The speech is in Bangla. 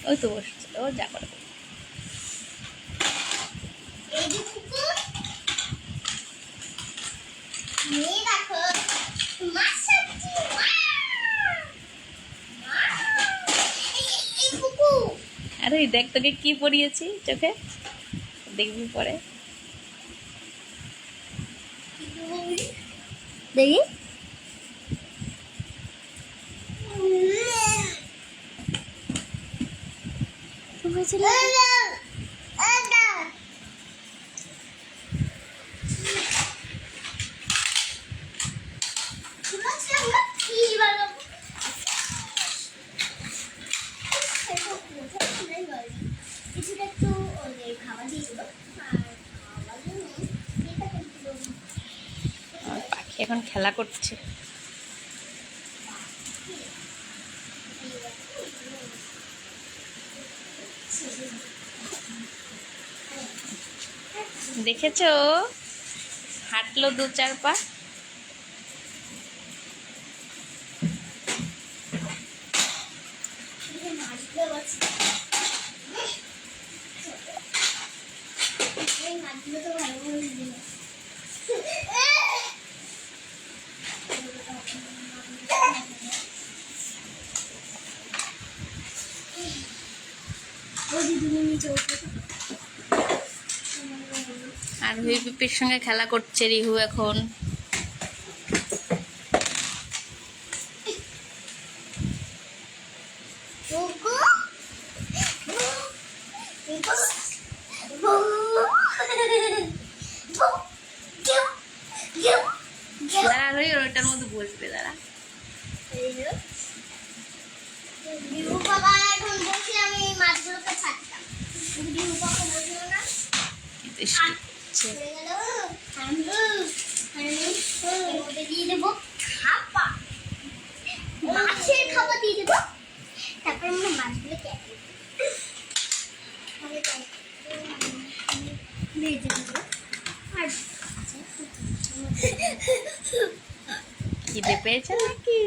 ওই তো বসছে, ও যা করে। আরে দেখ তোকে কি পরিয়েছি চোখে, দেখবি পরে। দেখি হয়েছিল পাখি এখন খেলা করছে। দেখেছো হাঁটলো 2-4 পা। আর হুই পিপির সঙ্গে খেলা করছে রিহু এখন। দাঁড়া রই ওটার মধ্যে বসবে, দাঁড়া। মাছের খাবার দিয়ে দেবো, তারপর আমরা মাছগুলো খিদে পেয়েছে নাকি?